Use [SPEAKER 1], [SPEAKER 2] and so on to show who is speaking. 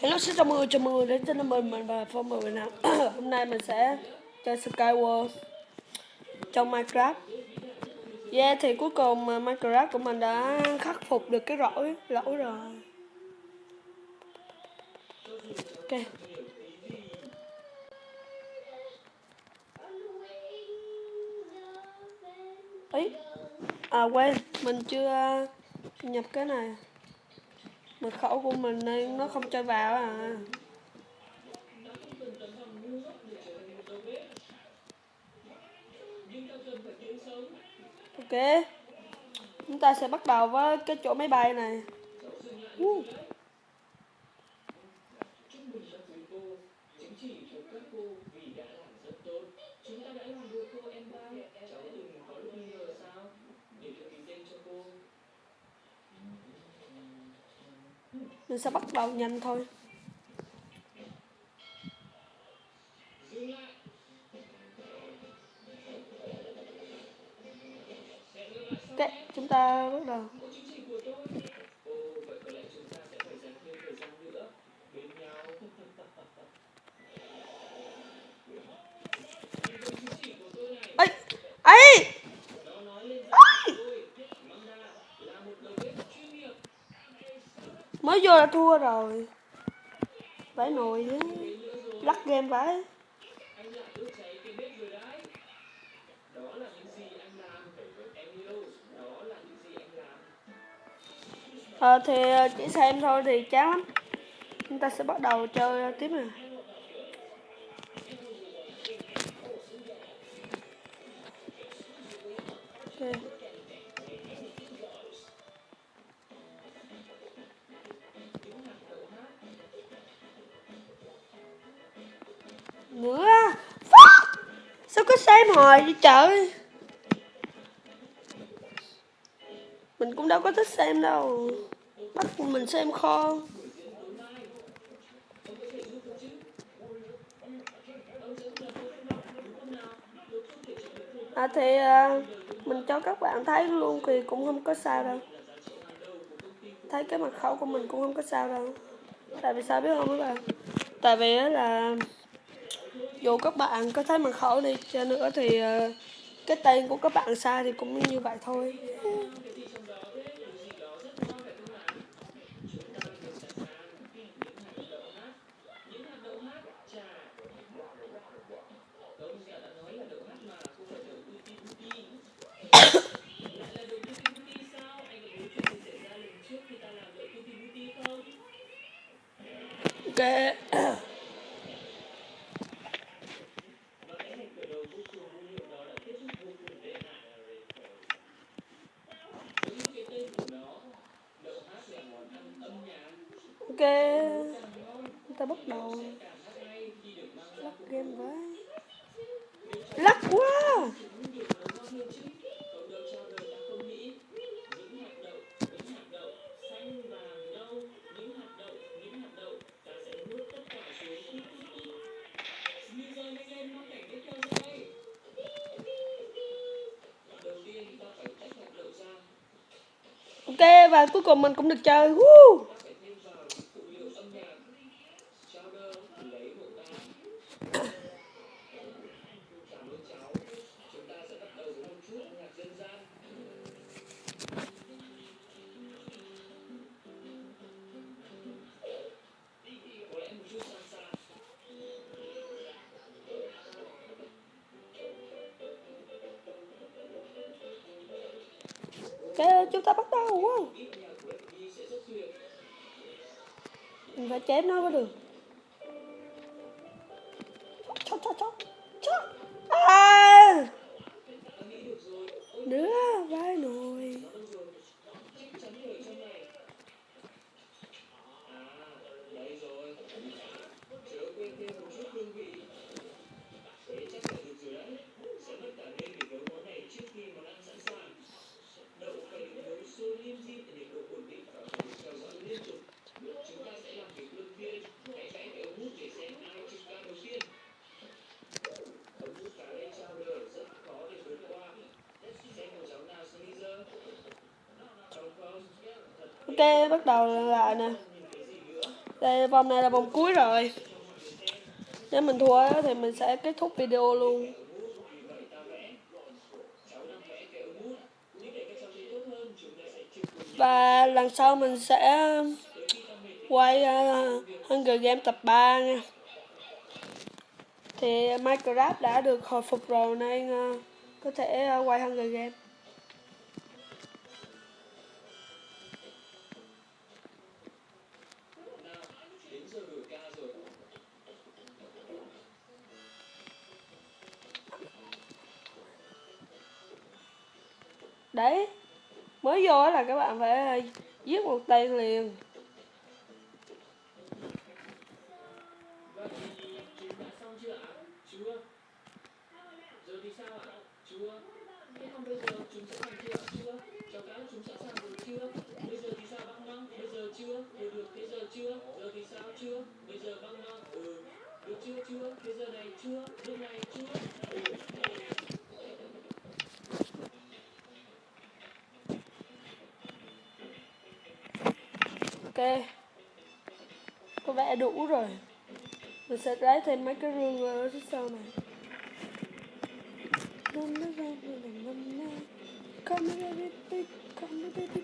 [SPEAKER 1] Hello, xin chào mừng người đến kênh mình và Phong Mười Việt Nam. Hôm nay mình sẽ chơi Skyward trong Minecraft. Yeah, thì cuối cùng Minecraft của mình đã khắc phục được cái lỗi rồi. Ok. Ấy, quên, mình chưa nhập cái này. Mật khẩu của mình nên nó không cho vào à. Ok, chúng ta sẽ bắt đầu với cái chỗ máy bay này. Mình sẽ bắt đầu nhanh thôi. Ok, chúng ta bắt đầu. Ấy, ấy, mới vô là thua rồi. Vãi nồi á, lắc game vãi. Thì chỉ xem thôi thì chán lắm. Chúng ta sẽ bắt đầu chơi tiếp nè. Ok. Nữa. Fuck! Sao có xem hồi vậy trời? Mình cũng đâu có thích xem đâu. Bắt mình xem kho. Thì mình cho các bạn thấy luôn thì cũng không có sao đâu. Thấy cái mật khẩu của mình cũng không có sao đâu. Tại vì sao biết không các bạn? Tại vì là dù các bạn có thấy mật khẩu đi cho nữa thì cái tên của các bạn sai thì cũng như vậy thôi. Ok. Ok, chúng ta bắt đầu. Lắc game với. Lắc quá. Ok, và cuối cùng mình cũng được chơi. Woo! Ok, chúng ta bắt đầu. Wow. Mình phải chém nó mới được. Chó. À! Nữa, vai nồi. Ok, bắt đầu lại nè. Đây, vòng này là vòng cuối rồi. Nếu mình thua thì mình sẽ kết thúc video luôn. Và lần sau mình sẽ quay Hunger Games tập 3 nha. Thì Minecraft đã được hồi phục rồi nên có thể quay Hunger Games. Đấy, mới vô là các bạn phải giết một tên liền. Ok, có vẻ đủ rồi. Mình sẽ lấy thêm mấy cái rương ở phía sau này. Come baby, come baby.